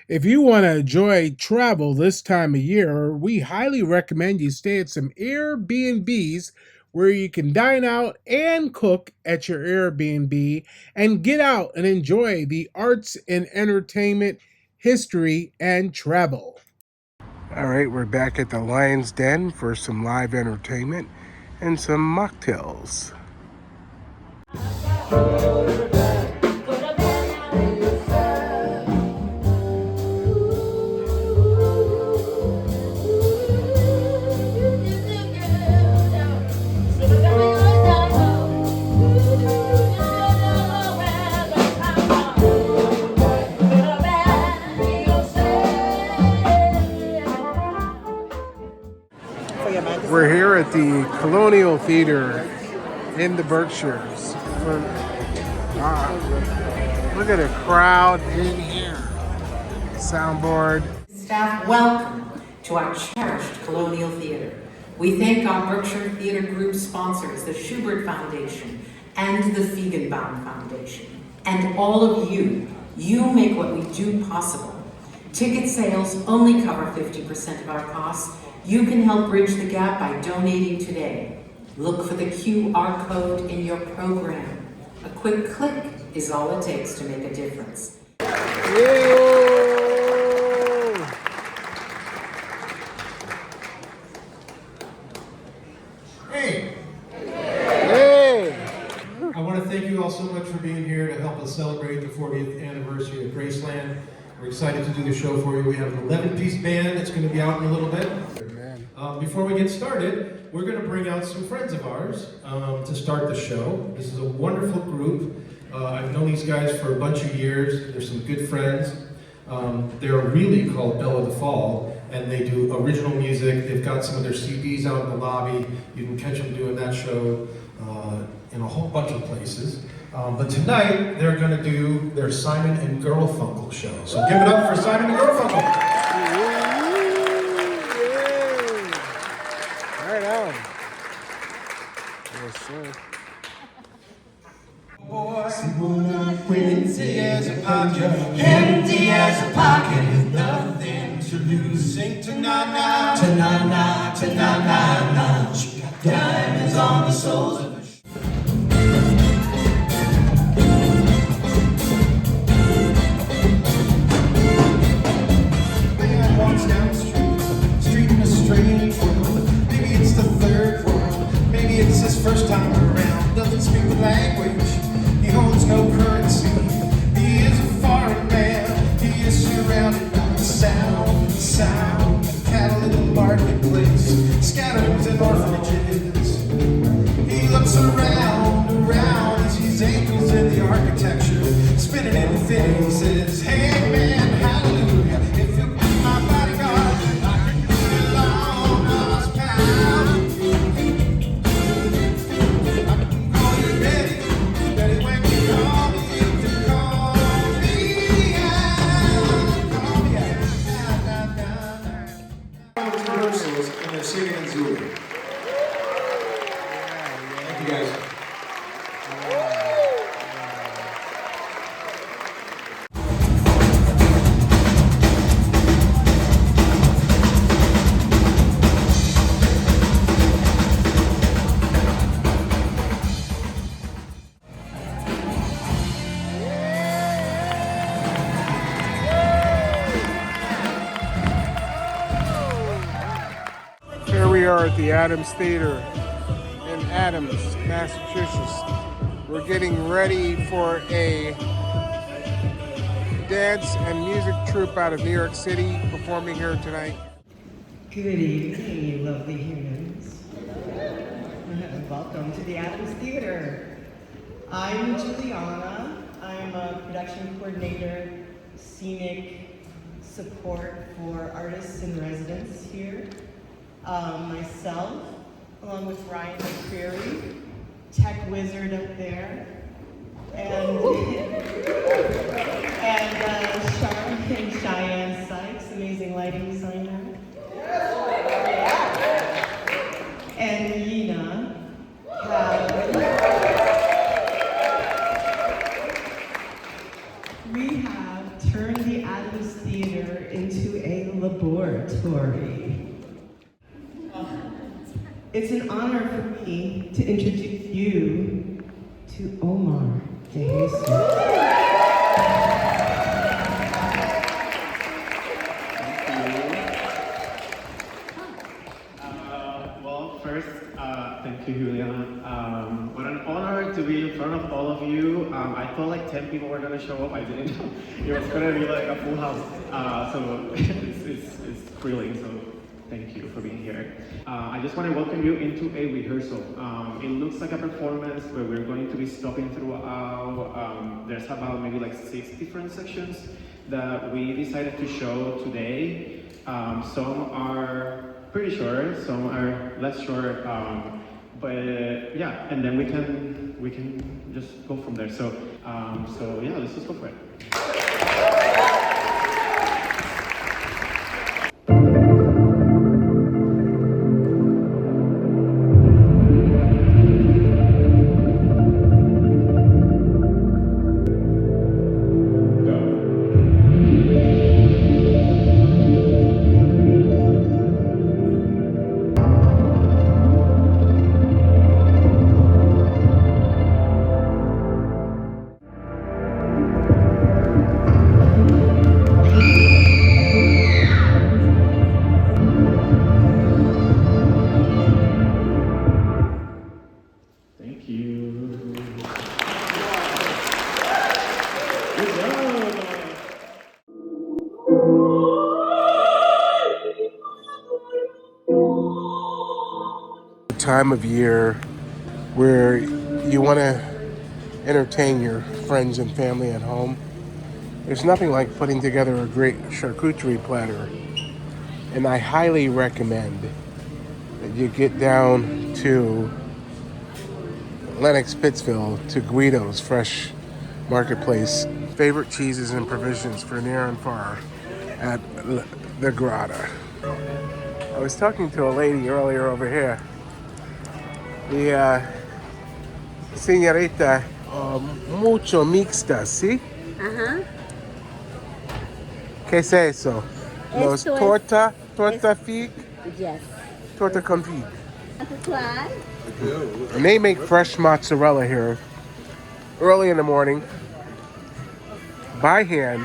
If you want to enjoy travel this time of year, we highly recommend you stay at some Airbnbs where you can dine out and cook at your Airbnb and get out and enjoy the arts and entertainment, history, and travel. All right, we're back at the Lion's Den for some live entertainment and some mocktails. We're here at the Colonial Theater in the Berkshires. Look at a crowd in here. Soundboard. Staff, welcome to our cherished Colonial Theater. We thank our Berkshire Theater Group sponsors, the Schubert Foundation and the Feigenbaum Foundation. And all of you, you make what we do possible. Ticket sales only cover 50% of our costs. You can help bridge the gap by donating today. Look for the QR code in your program. A quick click is all it takes to make a difference. Hey! I want to thank you all so much for being here to help us celebrate the 40th anniversary of Graceland. We're excited to do the show for you. We have an 11-piece band that's going to be out in a little bit. Before we get started, we're going to bring out some friends of ours to start the show. This is a wonderful group. I've known these guys for a bunch of years. They're some good friends. They're really called Belle of the Fall, and they do original music. They've got some of their CDs out in the lobby. You can catch them doing that show in a whole bunch of places. But tonight, they're going to do their Simon and Garfunkel show. So give it up for Simon and Garfunkel. Right on. Yes, sir. Empty as a pocket, empty as a pocket, with nothing to lose. Sing ta-na-na, ta-na-na, ta-na-na-na. She got diamonds on the soles of her shoes. Man walks down the street in a strange world. Maybe it's the third world, maybe it's his first time around. Doesn't speak the language. He holds no currency. He is a foreign man. He is surrounded by the sound of cattle in the marketplace, scattered in orphanages. He looks around as he sees angels in the architecture, spinning in infinity. He says, hey man, hallelujah. If you'll be my bodyguard, I can be a long lost pal. I can call you Betty when you call me. You can call me out. Rehearsals, and they're singing in Zulu. Thank you guys. Here we are at the Adams Theater in Adams, Massachusetts. We're getting ready for a dance and music troupe out of New York City performing here tonight. Good evening, you lovely humans. Welcome to the Adams Theater. I'm Juliana. I'm a production coordinator, scenic support for artists in residence here. Myself, along with Ryan McCreary, tech wizard up there, and Cheyenne Sykes, amazing lighting designer, and Yina we have turned the Adams this theater into a laboratory. It's an honor for me to introduce you to Omar De Jesus. Well, first, thank you, Juliana. What an honor to be in front of all of you. I thought like 10 people were going to show up. I didn't know it was going to be like a full house. So it's thrilling. So thank you for being here. I just want to welcome you into a rehearsal. It looks like a performance where we're going to be stopping throughout. There's about maybe like 6 different sections that we decided to show today. Some are pretty sure, some are less sure, but yeah, and then we can just go from there. So yeah, let's just go for it. Thank you. Good job. Time of year where you want to entertain your friends and family at home. There's nothing like putting together a great charcuterie platter, and I highly recommend that you get down to Lenox, Pittsville, to Guido's Fresh Marketplace. Favorite cheeses and provisions for near and far at the Grotto. I was talking to a lady earlier over here. The señorita mucho mixta, ¿sí? Ajá. ¿Qué es eso? Los Esto es- torta fig, Yes. torta con fig. Want to try? And they make fresh mozzarella here early in the morning by hand.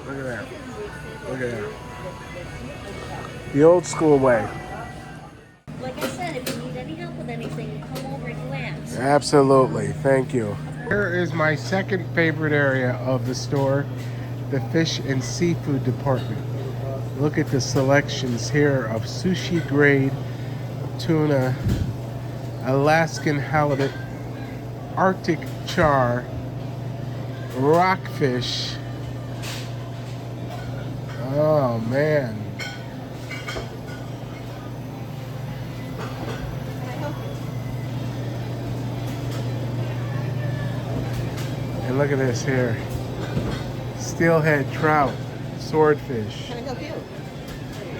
Look at that. Look at that. The old school way. Like I said, if you need any help with anything, come over and glance. Absolutely. Thank you. Here is my second favorite area of the store, the fish and seafood department. Look at the selections here of sushi grade tuna, Alaskan halibut, Arctic char, rockfish. Oh man. And look at this here. Steelhead trout, swordfish, Can I help you?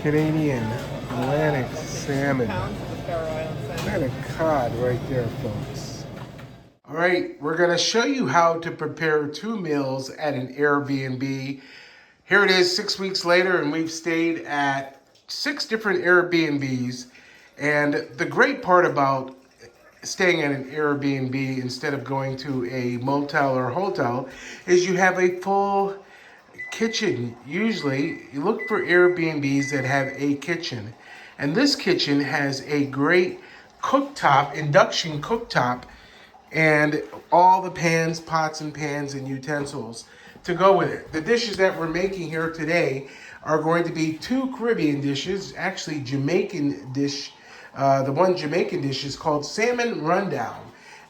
Canadian, Atlantic salmon. And a cod right there, folks. All right, we're gonna show you how to prepare 2 meals at an Airbnb. Here it is 6 weeks later, and we've stayed at 6 different Airbnbs. And the great part about staying at an Airbnb instead of going to a motel or hotel is you have a full kitchen. Usually you look for Airbnbs that have a kitchen, and this kitchen has a great cooktop, induction cooktop, and all the pans, pots and pans and utensils to go with it. The dishes that we're making here today are going to be 2 Caribbean dishes, actually Jamaican dish. The one Jamaican dish is called Salmon Rundown.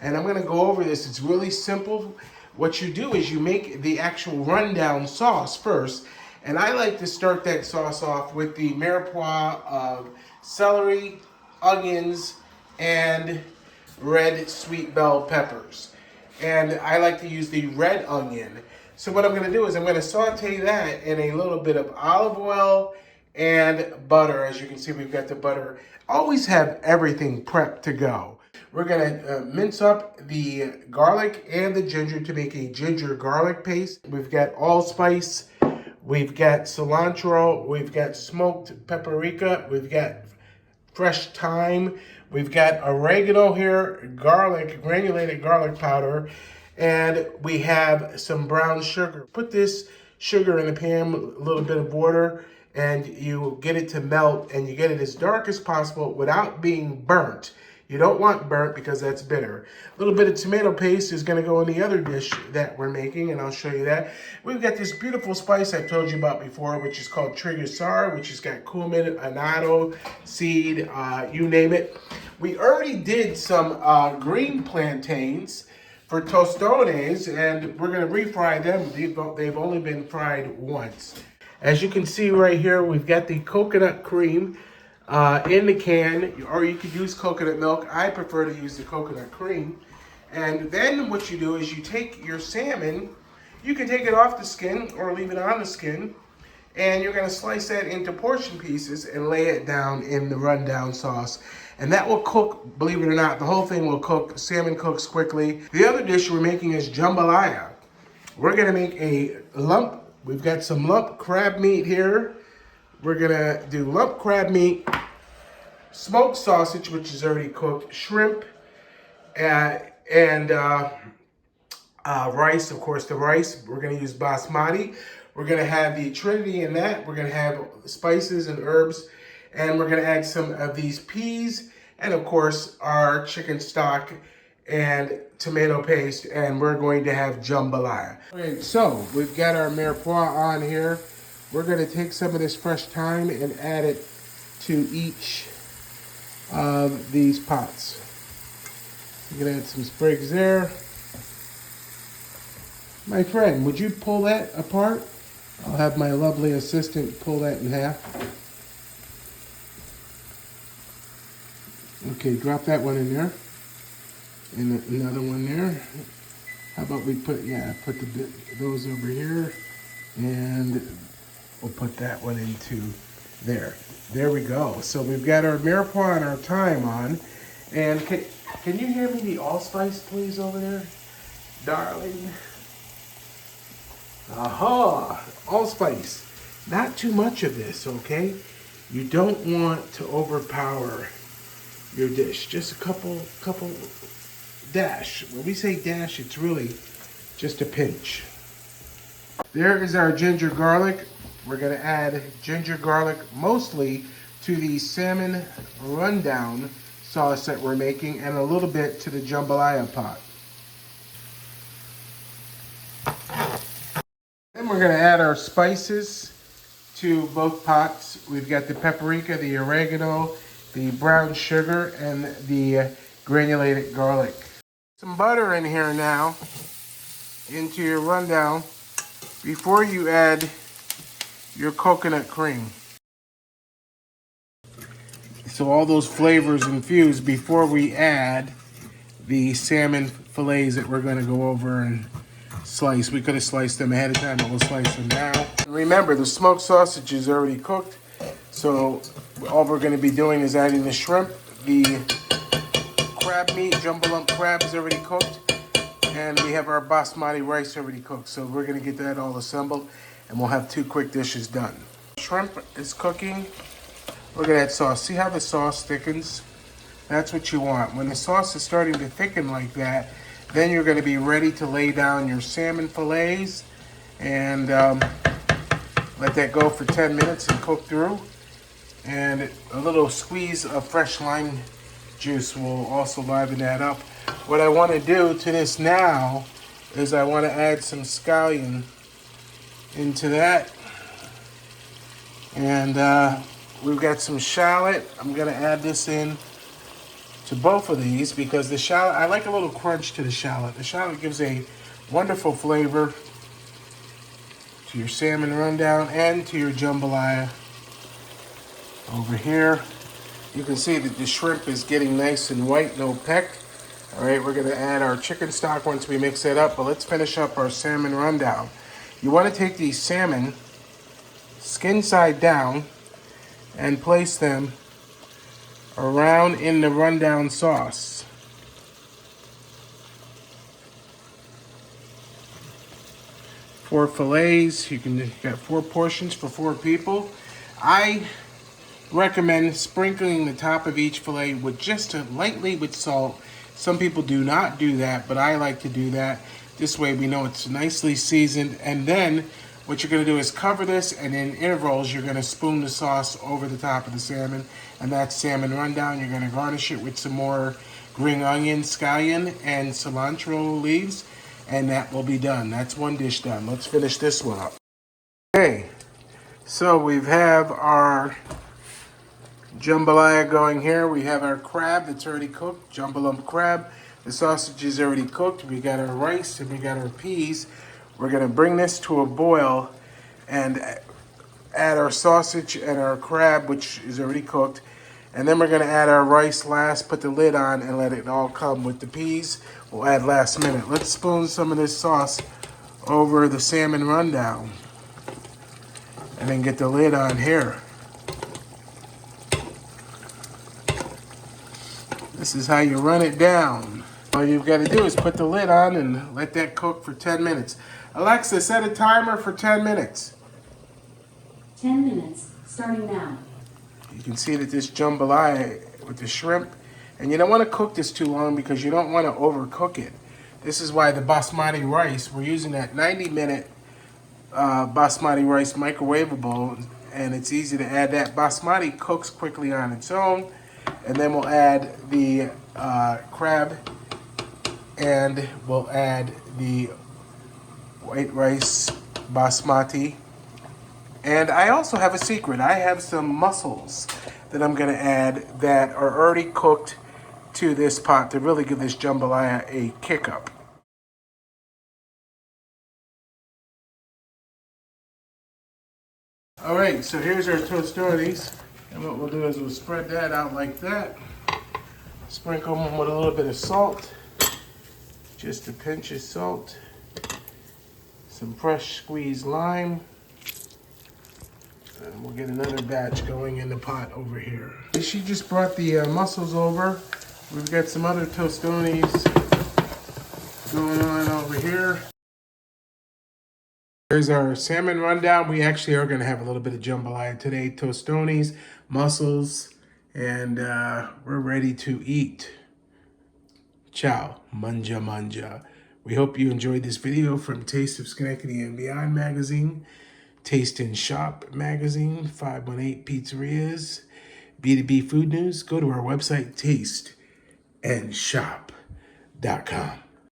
And I'm gonna go over this. It's really simple. What you do is you make the actual rundown sauce first. And I like to start that sauce off with the mirepoix of celery, onions, and red sweet bell peppers. And I like to use the red onion. So what I'm gonna do is I'm gonna saute that in a little bit of olive oil and butter. As you can see, we've got the butter. Always have everything prepped to go. We're gonna mince up the garlic and the ginger to make a ginger garlic paste. We've got allspice, we've got cilantro, we've got smoked paprika, we've got fresh thyme, we've got oregano here, garlic, granulated garlic powder, and we have some brown sugar. Put this sugar in a pan with a little bit of water, and you get it to melt, and you get it as dark as possible without being burnt. You don't want burnt because that's bitter. A little bit of tomato paste is going to go in the other dish that we're making, and I'll show you that. We've got this beautiful spice I've told you about before, which is called trigasar, which has got cumin, annatto, seed, you name it. We already did some green plantains for tostones, and we're going to refry them. They've only been fried once. As you can see right here, we've got the coconut cream in the can, or you could use coconut milk. I prefer to use the coconut cream. And then what you do is you take your salmon, you can take it off the skin or leave it on the skin, and you're going to slice that into portion pieces and lay it down in the rundown sauce. And that will cook, believe it or not, the whole thing will cook. Salmon cooks quickly. The other dish we're making is jambalaya. We're going to make a lump. We've got some lump crab meat here. We're gonna do lump crab meat, smoked sausage, which is already cooked, shrimp, and rice. Of course, the rice, we're gonna use basmati. We're gonna have the trinity in that. We're gonna have spices and herbs, and we're gonna add some of these peas, and of course, our chicken stock and tomato paste, and we're going to have jambalaya. All right, so we've got our mirepoix on here. We're going to take some of this fresh thyme and add it to each of these pots. We're going to add some sprigs there. My friend, would you pull that apart? I'll have my lovely assistant pull that in half. Okay, drop that one in there. And another one there. How about we put those over here, and we'll put that one into there. There we go. So we've got our mirepoix and our thyme on. And can you hand me the allspice, please, over there? Darling. Aha! Allspice. Not too much of this, okay? You don't want to overpower your dish. Just a couple dash. When we say dash, it's really just a pinch. There is our ginger garlic. We're going to add ginger garlic mostly to the salmon rundown sauce that we're making, and a little bit to the jambalaya pot. Then we're going to add our spices to both pots. We've got the paprika, the oregano, the brown sugar, and the granulated garlic. Some butter in here now into your rundown before you add your coconut cream. So all those flavors infuse before we add the salmon fillets that we're going to go over and slice. We could have sliced them ahead of time, but we'll slice them now. Remember, the smoked sausage is already cooked, so all we're going to be doing is adding the shrimp. The crab meat, jumbo lump crab, is already cooked, and we have our basmati rice already cooked. So we're going to get that all assembled, and we'll have 2 quick dishes done. Shrimp is cooking. Look at that sauce. See how the sauce thickens? That's what you want. When the sauce is starting to thicken like that, then you're going to be ready to lay down your salmon fillets and let that go for 10 minutes and cook through. And a little squeeze of fresh lime juice will also liven that up. What I want to do to this now is I want to add some scallion into that. And we've got some shallot. I'm going to add this in to both of these because the shallot, I like a little crunch to the shallot. The shallot gives a wonderful flavor to your salmon rundown and to your jambalaya. Over here, you can see that the shrimp is getting nice and white, no peck. All right, we're going to add our chicken stock once we mix that up, but let's finish up our salmon rundown. You want to take these salmon skin side down and place them around in the rundown sauce. 4 fillets. You get 4 portions for 4 people. I recommend sprinkling the top of each fillet with just lightly with salt. Some people do not do that, but I like to do that. This way we know it's nicely seasoned. And then what you're going to do is cover this, and in intervals you're going to spoon the sauce over the top of the salmon, and that's salmon rundown. You're going to garnish it with some more green onion, scallion, and cilantro leaves, and that will be done. That's one dish done. Let's finish this one up. Okay, so we have our jambalaya going here. We have our crab that's already cooked, jumbo lump crab. The sausage is already cooked. We got our rice and we got our peas. We're gonna bring this to a boil and add our sausage and our crab, which is already cooked. And then we're gonna add our rice last, put the lid on, and let it all come with the peas. We'll add last minute. Let's spoon some of this sauce over the salmon rundown. And then get the lid on here. This is how you run it down. All you've got to do is put the lid on and let that cook for 10 minutes. Alexa, set a timer for 10 minutes. 10 minutes, starting now. You can see that this jambalaya with the shrimp, and you don't want to cook this too long because you don't want to overcook it. This is why the basmati rice, we're using that 90-minute basmati rice, microwavable, and it's easy to add that. Basmati cooks quickly on its own, and then we'll add the crab, and we'll add the white rice basmati. And I also have a secret. I have some mussels that I'm going to add that are already cooked to this pot to really give this jambalaya a kick up. All right, so here's our tostones. And what we'll do is we'll spread that out like that. Sprinkle them with a little bit of salt. Just a pinch of salt. Some fresh squeezed lime. And we'll get another batch going in the pot over here. She just brought the mussels over. We've got some other tostones going on over here. Here's our salmon rundown. We actually are going to have a little bit of jambalaya today. Tostones, mussels, and we're ready to eat. Ciao. Manja manja. We hope you enjoyed this video from Taste of Schenectady and Beyond magazine, Taste and Shop magazine, 518 Pizzerias, B2B Food News. Go to our website, tasteandshop.com.